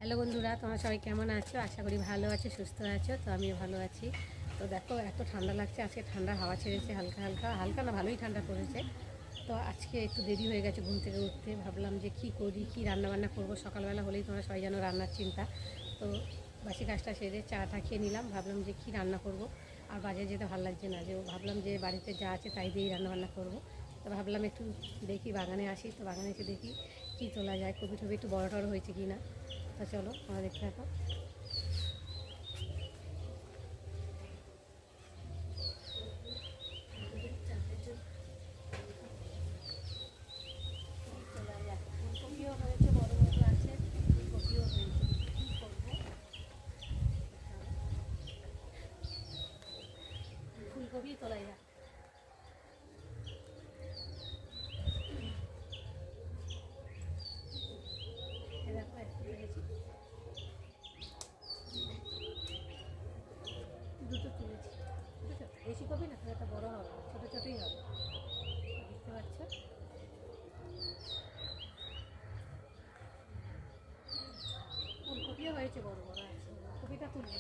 Hello বন্ধুরা, তোমরা সবাই কেমন আছো? আশা করি ভালো আছো, সুস্থ আছো। তো আমিও ভালো আছি। তো দেখো, এত ঠান্ডা লাগছে আজকে। ঠান্ডা হাওয়া ছেড়েছে, হালকা হালকা হালকা না, ভালোই ঠান্ডা পড়েছে। তো আজকে একটু দেরি হয়ে গেছে ঘুম থেকে উঠতে। ভাবলাম যে কি করি, কি রান্নাবান্না করবো। সকালবেলা হলেই তোমরা সবাই জানো রান্নার চিন্তা। তো বাসি কাজটা সেরে চাটা খেয়ে নিলাম। ভাবলাম যে কি রান্না করব। আর বাজারে যেতে ভালো লাগছে না, যে ভাবলাম যে বাড়িতে যা আছে তাই দিয়েই রান্নাবান্না করব। তো ভাবলাম একটু দেখি, বাগানে আসি। তো বাগানে এসে দেখি কী তোলা যায়, কপি টপি একটু বড় টড়ো হয়েছে কি না। তো চলো তোমরা দেখতে থাকো। ফুলকপিও হয়েছে, বড় বড় আছে, ফুলকপিও হয়েছে। কী করবো, ফুলকপি তোলাই যাক। দেখো একটু তুলেছি, দুটো তুলেছি। ছোটো ছোটো, বেশি কপি না, খুব একটা বড়ো হবে, ছোটো ছোটোই হবে। বুঝতে পারছো? ফুলকপিও হয়েছে, বড় বড় আছে। কপিটা তুলবো।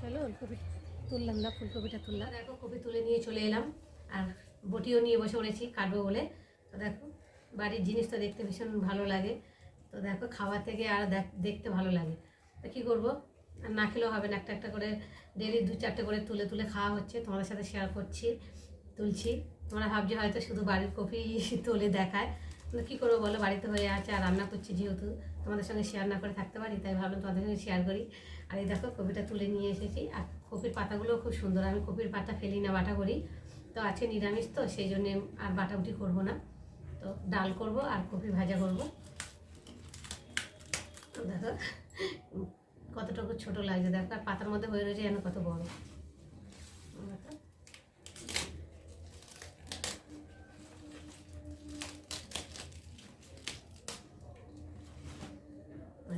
চলো ফুলকপি তুললাম না, ফুলকপিটা তুললাম। দেখো কপি তুলে নিয়ে চলে এলাম, আর বটিও নিয়ে বসে পড়েছি কাটবো বলে। তো দেখো, বাড়ির জিনিস তো দেখতে ভীষণ ভালো লাগে। তো দেখো, খাওয়া থেকে আর দেখতে ভালো লাগে। তো কী করবো, আর না খেলেও হবে না, একটা একটা করে ডেলি দু চারটে করে তুলে তুলে খাওয়া হচ্ছে, তোমাদের সাথে শেয়ার করছি, তুলছি। তোমরা ভাবছো হয়তো শুধু বাড়ির কপি তুলে দেখায়, কিন্তু কী করবো বলো, বাড়িতে হয়ে আছে আর রান্না করছি যেহেতু, তোমাদের সঙ্গে শেয়ার না করে থাকতে পারি, তাই ভাবলাম তোমাদের সঙ্গে শেয়ার করি। আর এই দেখো কপিটা তুলে নিয়ে এসেছি, আর কপির পাতাগুলোও খুব সুন্দর। আমি কপির পাতা ফেলি না, বাটা করি। তো আছে নিরামিষ, তো সেই জন্যে আর বাটাবুটি করবো না। তো ডাল করব আর কপি ভাজা করব। তো দেখো কতটুকু ছোট লাগছে, দেখো, আর পাতার মধ্যে হয়ে রয়েছে যেন কত বড়।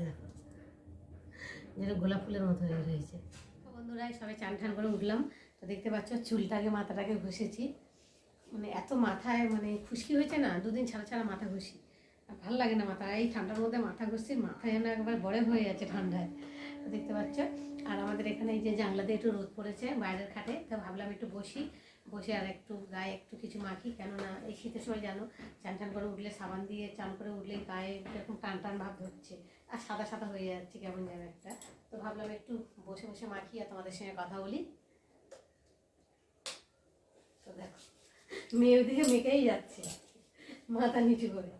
দেখো, যেন গোলাপ ফুলের মতো হয়ে রয়েছে। বন্ধুরা, সবাই চান ঠান করে উঠলাম। তো দেখতে পাচ্ছ, চুলটাকে মাথাটাকে ঘষেছি। মানে এত মাথায় মানে খুশকি হয়েছে না, দুদিন ছাড়া ছাড়া মাথা ঘষি। আর ভালো লাগে না মাথা, এই ঠান্ডার মধ্যে মাথা ঘষছি, মাথা যেন একবার বড় হয়ে যাচ্ছে ঠান্ডায়। তো দেখতে পাচ্ছ, আর আমাদের এখানে এই যে জানলাতে একটু রোদ পড়েছে বাইরের খাটে। তো ভাবলাম একটু বসি, বসে আর একটু গায়ে একটু কিছু মাখি। কেননা এই শীতের সময় জানো, চান টান করে উঠলে, সাবান দিয়ে চান করে উঠলে গায়ে এরকম টান টান ভাব ধরছে, আর সাদা সাদা হয়ে যাচ্ছে কেমন যেন একটা। তো ভাবলাম একটু বসে বসে মাখি আর তোমাদের সঙ্গে কথা বলি। তো দেখো, মেয়ে দিকে মেকেই যাচ্ছে মাথা নিচু করে।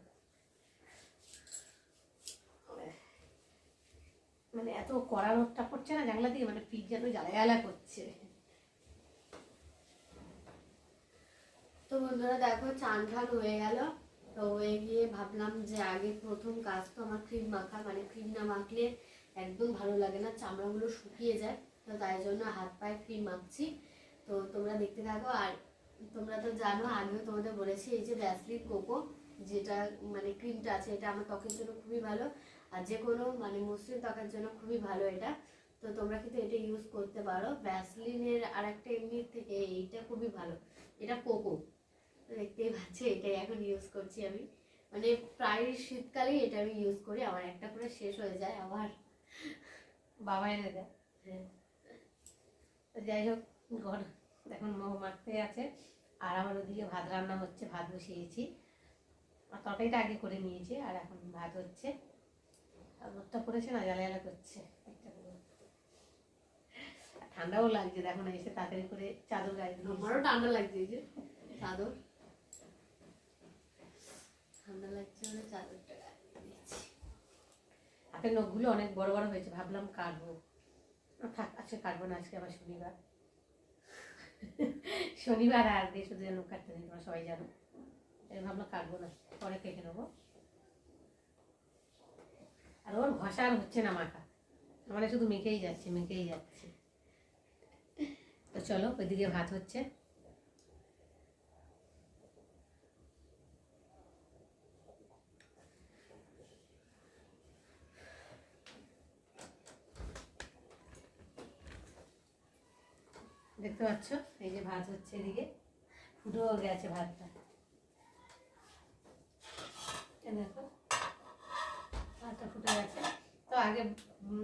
মানে এত কড়া রোদটা পড়ছে না জানলা দিয়ে, মানে পিঠ যেন জ্বালা জ্বালা করছে। তো বন্ধুরা দেখো, চান ঠান হয়ে গেল। তো হয়ে গিয়ে ভাবলাম যে আগে প্রথম কাজ তো আমার ক্রিম মাখা, মানে ক্রিম না মাখলে একদম ভালো লাগে না, চামড়াগুলো শুকিয়ে যায়। তো তাই জন্য হাত পায়ে ক্রিম মাখছি। তো তোমরা দেখতে থাকো। আর তোমরা তো জানো, আগেও তোমাদের বলেছি, এই যে ভ্যাসলিন কোকো যেটা মানে ক্রিমটা আছে, এটা আমার ত্বকের জন্য খুবই ভালো। আর যে কোনো মানে মসৃণ ত্বকের জন্য খুবই ভালো এটা। তো তোমরা কিন্তু এটা ইউজ করতে পারো। ভ্যাসলিনের আর একটা এমনি থেকে এইটা খুবই ভালো, এটা কোকো। দেখতেই পাচ্ছি, এটাই এখন ইউজ করছি আমি। মানে প্রায় শীতকালেই এটা আমি ইউজ করি, আমার একটা করে শেষ হয়ে যায় আবার। বাবা এনে দেয়। হ্যাঁ, তো যাই হোক, ঘর এখন মাখতে আছে। আর আমার ওদিকে ভাত রান্না হচ্ছে, ভাত বসিয়েছি। আর তরকারিটা আগে করে নিয়েছি, আর এখন ভাত হচ্ছে। আর রোদটা পড়েছে না, জ্বালা জ্বালা করছে একটা করে। আর ঠান্ডাও লাগছে, দেখো না, এসে তাড়াতাড়ি করে চাদর গায়ে দিয়েছি। আমারও ঠান্ডা লাগছে, এই যে চাদর ঠান্ডা লাগছে বলে চাদরটা গায়ে দিয়েছি। হাতের নখগুলো অনেক বড় বড় হয়েছে, ভাবলাম কাটবো। থাক, আজকে কাটবো না, আজকে আবার শনিবার। শনিবার আর বৃহস্পতিবার নখ কাটতে নেই, তোমরা সবাই জানো। তাই ভাবলাম কাটবো না, পরে কেটে নেবো। আর ওর ঘষা আর হচ্ছে না মাখা, মানে শুধু মেখেই যাচ্ছে মেখেই যাচ্ছে। তো চলো, ওইদিকে ভাত হচ্ছে। দেখতে পাচ্ছ এই যে ভাত হচ্ছে, এদিকে ফুটেও গেছে ভাতটা। দেখো ভাতটা ফুটে গেছে। তো আগে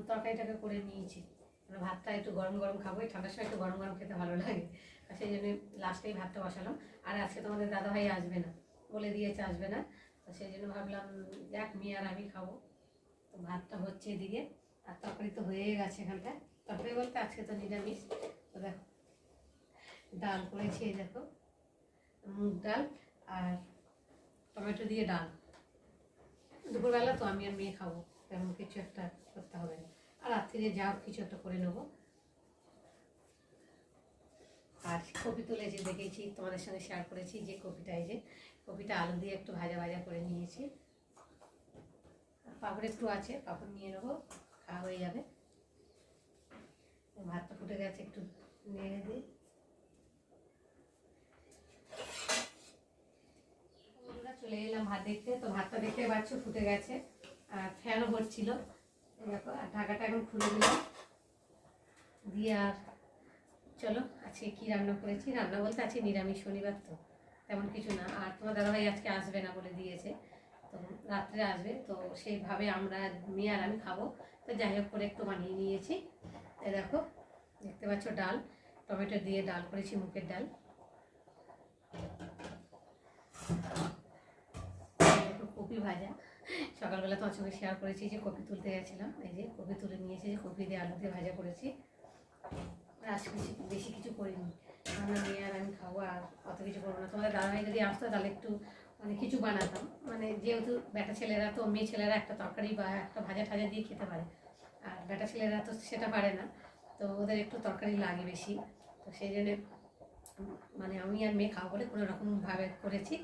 তরকারিটাকে করে নিয়েছি, মানে ভাতটা একটু গরম গরম খাবো, এই ঠান্ডার সময় একটু গরম গরম খেতে ভালো লাগে, আর সেই জন্য লাস্টেই ভাতটা বসালাম। আর আজকে তোমাদের দাদাভাই আসবে না, বলে দিয়েছে আসবে না, তো সেই জন্য ভাবলাম যাক মেয়ে আর আমি খাবো। তো ভাতটা হচ্ছে এদিকে, আর তরকারি তো হয়ে গেছে এখানটায়। তরকারি বলতে আজকে তো নিরামিষ। তো দেখো ডাল করেছি, এই দেখো মুগ ডাল আর টমেটো দিয়ে ডাল। দুপুরবেলা তো আমি আর মেয়ে খাবো, তেমন কিছু একটা করতে হবে না, আর রাত্রিরে যা কিছু একটা করে নেবো। আর কপি তুলেছি, দেখেছি তোমাদের সঙ্গে শেয়ার করেছি যে কপিটা, এই যে কপিটা আলু দিয়ে একটু ভাজা ভাজা করে নিয়েছি। পাঁপড় একটু আছে, পাঁপড় নিয়ে নেবো, খাওয়া হয়ে যাবে। ভাতটা ফুটে গেছে, একটু নেড়ে দিই। চলে এলাম ভাত দেখতে। তো ভাতটা দেখতে পাচ্ছ ফুটে গেছে, আর ফ্যানও হচ্ছিল দেখো। আর ঢাকাটা এখন খুলে দিলাম দিয়ে, আর চলো আজকে কি রান্না করেছি। রান্না বলতে আজকে নিরামিষ, শনিবার তো তেমন কিছু না। আর তোমার দাদাভাই আজকে আসবে না বলে দিয়েছে, তো রাত্রে আসবে, তো সেইভাবে আমরা মেয়ে আর আমি খাবো। তো যাই হোক করে একটু বানিয়ে নিয়েছি। এই দেখো দেখতে পাচ্ছ ডাল, টমেটো দিয়ে ডাল করেছি, মুগের ডাল। কপি ভাজা, সকালবেলা তোমার সঙ্গে শেয়ার করেছি যে কপি তুলতে গেছিলাম, এই যে কপি তুলে নিয়েছি, যে কপি দিয়ে আলু দিয়ে ভাজা করেছি। আজকে বেশি কিছু করিনি, আমরা মেয়ে আর আমি খাবো, আর অত কিছু করবো না। তোমাদের দাদাভাই যদি আসতো তাহলে একটু মানে কিছু বানাতাম, মানে যেহেতু বেটা ছেলেরা তো, মেয়ে ছেলেরা একটা তরকারি বা একটা ভাজা ঠাজা দিয়ে খেতে পারে, আর বেটা ছেলেরা তো সেটা পারে না, তো ওদের একটু তরকারি লাগে বেশি। তো সেই জন্যে মানে আমি আর মেয়ে খাবো বলে কোনো রকমভাবে করেছি।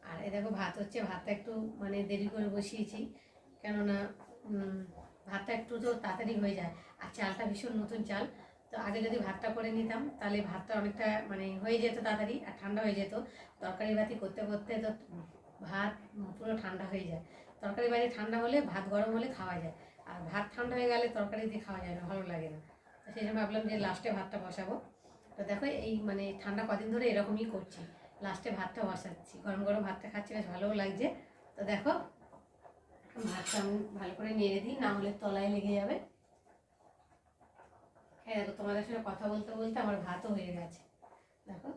আর এই দেখো ভাত হচ্ছে, ভাতটা একটু মানে দেরি করে বসিয়েছি, কেননা ভাতটা একটু তো তাড়াতাড়ি হয়ে যায়। আর চালটা ভীষণ নতুন চাল, তো আগে যদি ভাতটা করে নিতাম তাহলে ভাতটা অনেকটা মানে হয়ে যেত তাড়াতাড়ি, আর ঠান্ডা হয়ে যেত। তরকারি বাতি করতে করতে তো ভাত পুরো ঠান্ডা হয়ে যায়। তরকারি বাতি ঠান্ডা হলে ভাত গরম হলে খাওয়া যায়, আর ভাত ঠান্ডা হয়ে গেলে তরকারি দিয়ে খাওয়া যায় না, ভালো লাগে না। তো সেই জন্য ভাবলাম যে লাস্টে ভাতটা বসাবো। তো দেখো এই মানে ঠান্ডা কদিন ধরে এরকমই করছি, লাস্টে ভাতটা বসাচ্ছি, গরম গরম ভাতটা খাচ্ছি, বেশ ভালোও লাগছে। তো দেখো ভাতটা আমি ভালো করে নেড়ে দিই, না হলে তলায় লেগে যাবে। হ্যাঁ দেখো তোমাদের সঙ্গে কথা বলতে বলতে আমার ভাতও হয়ে গেছে দেখো।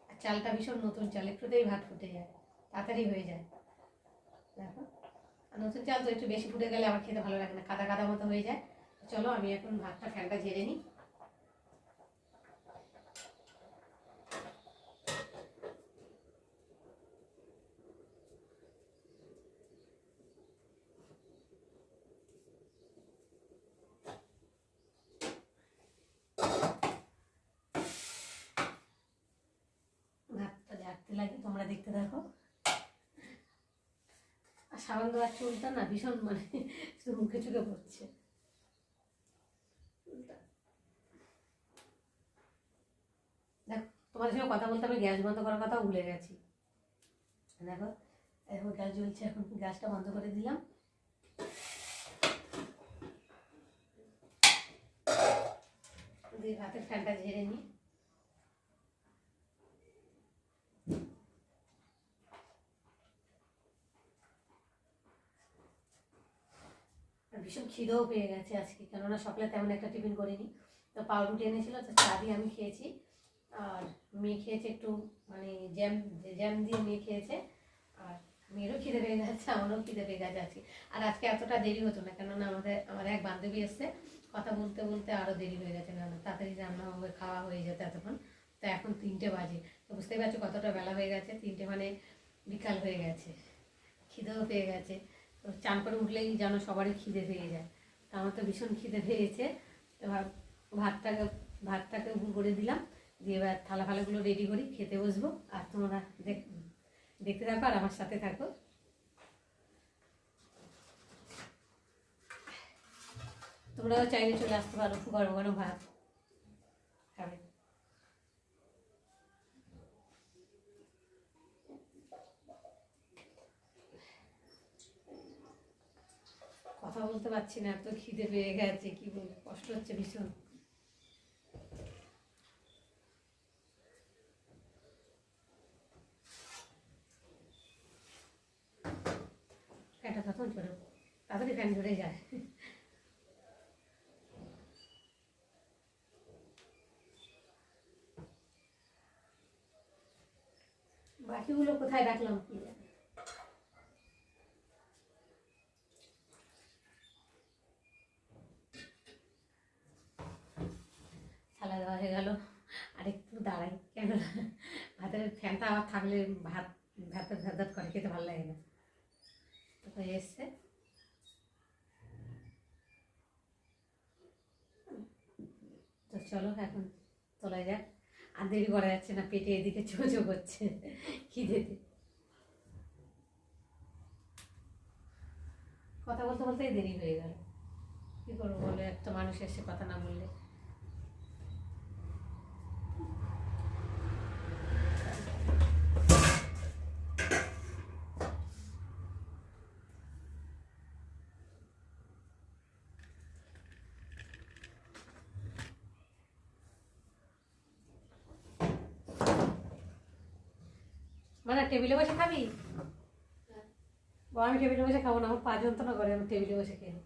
আর চালটা ভীষণ নতুন চাল, একটুতেই ভাত ফুটে যায়, তাড়াতাড়ি হয়ে যায় দেখো। আর নতুন চাল তো একটু বেশি ফুটে গেলে আমার খেতে ভালো লাগে না, কাদা কাদা মতো হয়ে যায়। চলো আমি এখন ভাতটা ফ্যানটা ঝেড়ে নিই। ভাতটা ঝাড়তে লাগে, তোমরা দেখতে থাকো। আর সাবান দেওয়ার চুলটা না ভীষণ মানে শুধু মুখে চুকে পড়ছে। দেখো তোমাদের সঙ্গে কথা বলতে আমি গ্যাস বন্ধ করার কথা ভুলে গেছি। দেখো এখন গ্যাস জ্বলছে, এখন গ্যাসটা বন্ধ করে দিলাম। দিয়ে ভাতের ফ্যানটা ঝেড়ে নিই। ভীষণ খিদেও পেয়ে গেছে আজকে, কেননা সকালে তেমন একটা টিফিন করিনি। তো পাউরুটি এনেছিল, তো চা দিয়ে আমি খেয়েছি, আর মেয়ে খেয়েছে একটু মানে জ্যাম, জ্যাম দিয়ে মেয়ে খেয়েছে। আর মেয়েরও খিদে পেয়ে গেছে, আমারও খিদে পেয়ে গেছে আজকে। আর আজকে এতটা দেরি হতো না, কেননা আমার এক বান্ধবী এসছে, কথা বলতে বলতে আরও দেরি হয়ে গেছে, না তাড়াতাড়ি রান্না হবে, খাওয়া হয়ে যেত এতক্ষণ। তো এখন 3টে বাজে, তো বুঝতেই পারছো কতটা বেলা হয়ে গেছে, 3টে মানে বিকাল হয়ে গেছে, খিদেও পেয়ে গেছে। তো চান করে উঠলেই যেন সবারই খিদে পেয়ে যায়, তো আমার তো ভীষণ খিদে পেয়েছে। এবার ভাতটাকে ভাতটাকে করে দিলাম, দিয়ে এবার থালা ফালাগুলো রেডি করি, খেতে বসবো। আর তোমরা দেখতে থাকো আর আমার সাথে থাকো। তোমরাও চাইলে চলে আসতে পারো, গরম গরম ভাত খাবে। কথা বলতে পারছি না, এত খিদে পেয়ে গেছে, কি বলবো, কষ্ট হচ্ছে ভীষণ। তখন ছোটো, তাড়াতাড়ি ফ্যান ধরে যায়। বাকিগুলো কোথায় রাখলাম কি জানি। থালা দেওয়া হয়ে গেল, আর একটু দাঁড়াই, কেন ভাতের ফ্যানটা আবার থাকলে ভাত ভাত ভাত করে খেতে ভালো লাগে না। তো এসছে, তো চলো এখন তোলা যাক। আর দেরি করা যাচ্ছে না, পেটে এদিকে চোচো করছে খিদেতে। কথা বলতে বলতেই দেরি হয়ে গেল, কী করবো বলে, একটা মানুষ এসে কথা না বললে। মানে টেবিলে বসে খাবি? আমি টেবিলে বসে খাবো না, আমার পা যন্ত্রণা করে, আমি টেবিলে বসে খেয়ে।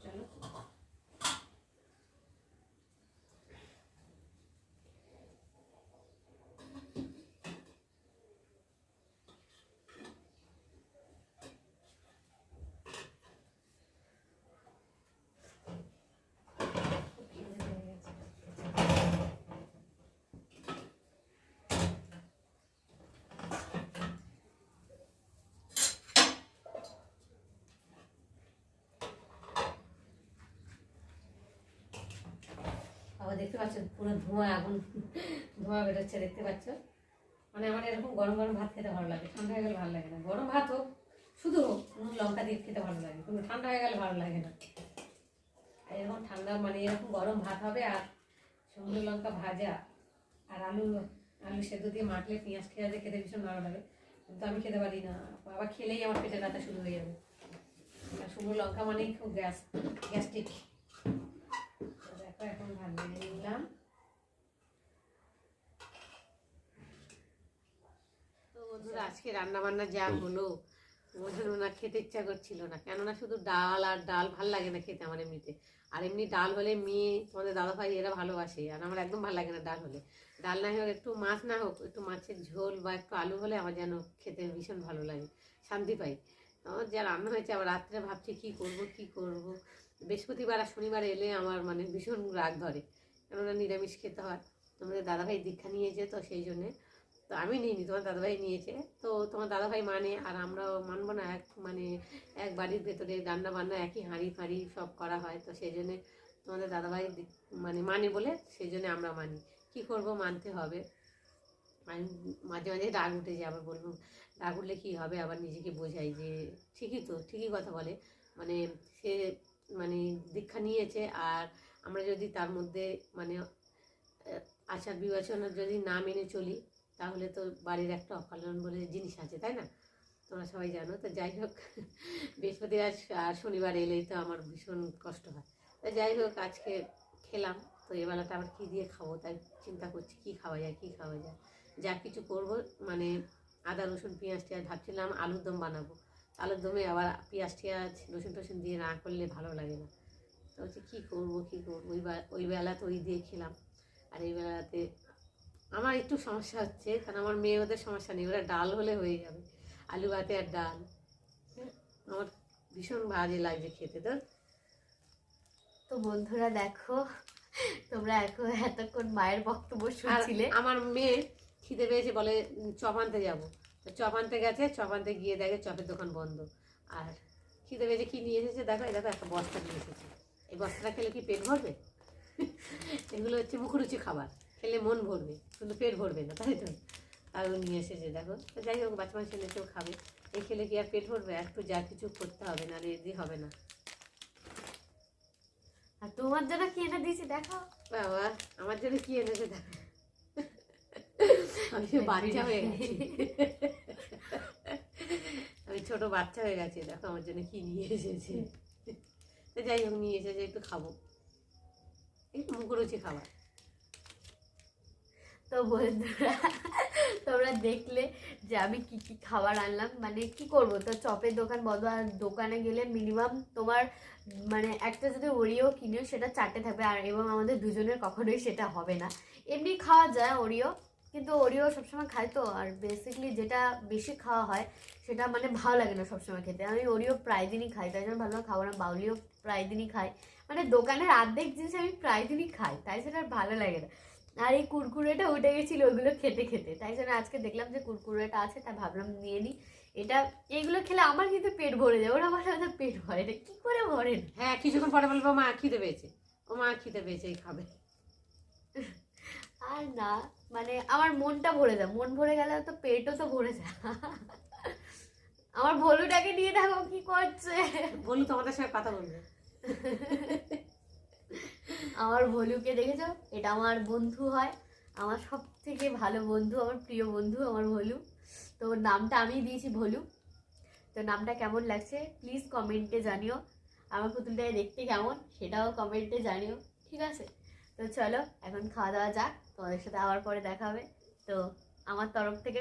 চলো বাবা দেখতে পাচ্ছ পুরো ধোঁয়া, আগুন ধোঁয়া বেরোচ্ছে, দেখতে পাচ্ছ? মানে আমার এরকম গরম গরম ভাত খেতে ভালো লাগে, ঠান্ডা হয়ে গেলে ভালো লাগে না। গরম ভাত হোক, শুধু হোক, নুন লঙ্কা দিয়ে খেতে ভালো লাগে, কিন্তু ঠান্ডা হয়ে গেলে ভালো লাগে না। আর এরকম ঠান্ডা মানে এরকম গরম ভাত হবে, আর শুকনো লঙ্কা ভাজা, আর আলু আলু সেদ্ধ দিয়ে মাখলে পেঁয়াজ টেঁয়াজ দিয়ে খেতে ভীষণ ভালো লাগে। কিন্তু আমি খেতে পারি না, আবার খেলেই আমার পেটে ব্যথা শুরু হয়ে যাবে। আর শুকনো লঙ্কা মানেই খুব গ্যাস্ট্রিক। দেখো এখন ভাত ভেজে নিলাম। তো বন্ধুরা, আজকে রান্না বান্না যা হলো, বোঝানো না, খেতে ইচ্ছা করছিল না, কেননা শুধু ডাল আর ডাল ভাল লাগে না খেতে আমার এমনিতে। আর এমনি ডাল হলে মেয়ে, তোমাদের দাদাভাই এরা ভালোবাসে, আর আমার একদম ভালো লাগে না ডাল হলে। ডাল না হোক, একটু মাছ না হোক, একটু মাছের ঝোল বা একটু আলু হলে আমার যেন খেতে ভীষণ ভালো লাগে, শান্তি পাই। আমার যা রান্না হয়েছে, আবার রাত্রে ভাবছি কী করব কী করব। বৃহস্পতিবার আর শনিবার এলে আমার মানে ভীষণ রাগ ধরে, কেননা নিরামিষ খেতে হয়। তোমাদের দাদাভাই দীক্ষা নিয়েছে, তো সেই জন্যে। তো আমি নিইনি, তোমার দাদাভাই নিয়েছে, তো তোমার দাদাভাই মানে, আর আমরাও মানবো না। এক বাড়ির ভেতরে রান্না বান্না একই হাঁড়ি ফাঁড়ি সব করা হয়, তো সেই জন্যে তোমাদের দাদাভাই মানে বলে সেই জন্যে আমরা মানি। কি করব, মানতে হবে। আমি মাঝে মাঝে রাগ উঠে যায়, আবার বলবো রাগ উঠলে কী হবে, আবার নিজেকে বোঝাই যে ঠিকই তো, ঠিকই কথা বলে। মানে সে মানে দীক্ষা নিয়েছে, আর আমরা যদি তার মধ্যে মানে আচার বিবেচনা যদি না মেনে চলি, তাহলে তো বাড়ির একটা অকল্যাণ বলে জিনিস আছে, তাই না? তোমরা সবাই জানো। তো যাই হোক, বৃহস্পতিবার আর শনিবার এলেই তো আমার ভীষণ কষ্ট হয়। তো যাই হোক, আজকে খেলাম। তো এবেলাটা আবার কী দিয়ে খাবো, তাই চিন্তা করছি কী খাওয়া যায়, কী খাওয়া যায়। যা কিছু করব মানে আদা রসুন পেঁয়াজ টেঁয়াজ, ভাবছিলাম আলুর দম বানাবো। আলুর দমে আবার পেঁয়াজ টেঁয়াজ রসুন টসুন দিয়ে না করলে ভালো লাগে না। তো হচ্ছে কী করবো ওই বেলা তো ওই দিয়ে খেলাম। আর এই বেলাতে আমার একটু সমস্যা হচ্ছে, কারণ আমার মেয়ে, ওদের সমস্যা নেই, ওরা ডাল হলে হয়ে যাবে, আলু ভাতে আর ডাল। আমার ভীষণ বাজে লাগছে খেতে। তো তো বন্ধুরা দেখো, তোমরা এতক্ষণ মায়ের বক্তব্য শুনছিলে। আমার মেয়ে খিদে পেয়েছে, বলে চপ আনতে যাবো। তো চপ আনতে গেছে, চপ আনতে গিয়ে দেখে চপের দোকান বন্ধ। আর খিদে পেয়েছে, কী নিয়ে এসেছে দেখো, এই দেখো একটা বস্তা নিয়ে এসেছে। এই বস্তাটা খেলে কি পেট ভরবে? এগুলো হচ্ছে মুখরুচি খাবার, খেলে মন ভরবে কিন্তু পেট ভরবে না, তাই তো? আর ও নিয়ে এসেছে দেখো। তো যাই হোক, বাচ্চা মানুষ এনে কেউ খাবে, এই খেলে কি আর পেট ভরবে? একটু যা কিছু করতে হবে, না রেডি হবে না। আর তোমার জন্য কি এনে দিয়েছি দেখো। বাবা, আমার জন্য কি এনেছে দেখো। আমি বাচ্চা হয়ে গেছি, আমি ছোট বাচ্চা হয়ে গেছি, দেখো আমার জন্য কি নিয়ে এসেছে। তো যাই হোক, নিয়ে এসেছে, একটু খাবো, একটু মুখরুচি খাবার। তো বন্ধুরা তোমরা দেখলে যে আমি কি কি খাবার আনলাম, মানে কি করব, তো চপের দোকান বন্ধ, আর দোকানে গেলে মিনিমাম তোমার মানে একটা যদি ওরিও কিনো সেটা 4টে থাকবে, আর এবং আমাদের দুজনের কখনোই সেটা হবে না। এমনি খাওয়া যায় ওরিও, কিন্তু ওরিও সবসময় খাই তো, আর বেসিকলি যেটা বেশি খাওয়া হয় সেটা মানে ভালো লাগে না সবসময় খেতে। আমি ওরিও প্রায় দিনই খাই, তাই জন্য ভাবলাম খাবো না। বাউলিও প্রায় দিনই খাই, মানে দোকানের অর্ধেক জিনিস আমি প্রায় দিনই খাই, তাই সেটা আর ভালো লাগে না। আর এই কুরকুরেটা উঠে গেছিল ওইগুলো খেতে খেতে, তাই জন্য আজকে দেখলাম যে কুরকুরেটা আছে, তাই ভাবলাম নিয়ে নিই। এটা এইগুলো খেলে আমার কিন্তু পেট ভরে যায়, ওরা বলে ওদের পেট ভরে না, কি করে ভরে না? হ্যাঁ, কিছুক্ষণ পরে বলবো মা খিদে পেয়েছে, ও মা খিদে পেয়েছে, এই খাবে। আর না, মানে আমার মনটা ভরে যায়, মন ভরে গেলে তো পেটও তো ভরে যায়। আমার ভলুটাকে নিয়ে দেখো কি করছে। বলু তোমাদের সঙ্গে কথা বলবে। আমার ভলুকে দেখেছো, এটা আমার বন্ধু হয়, আমার সব থেকে ভালো বন্ধু, আমার প্রিয় বন্ধু আমার ভলু। তো ওর নামটা আমি দিয়েছি ভলু। তো নামটা কেমন লাগছে প্লিজ কমেন্টে জানিও, আমার পুতুলটাকে দেখতে কেমন সেটাও কমেন্টে জানিও, ঠিক আছে? তো চলো এখন খাওয়া দাওয়া যাক, তোমাদের সাথে আবার পরে দেখা হবে। তো আমার তরফ থেকে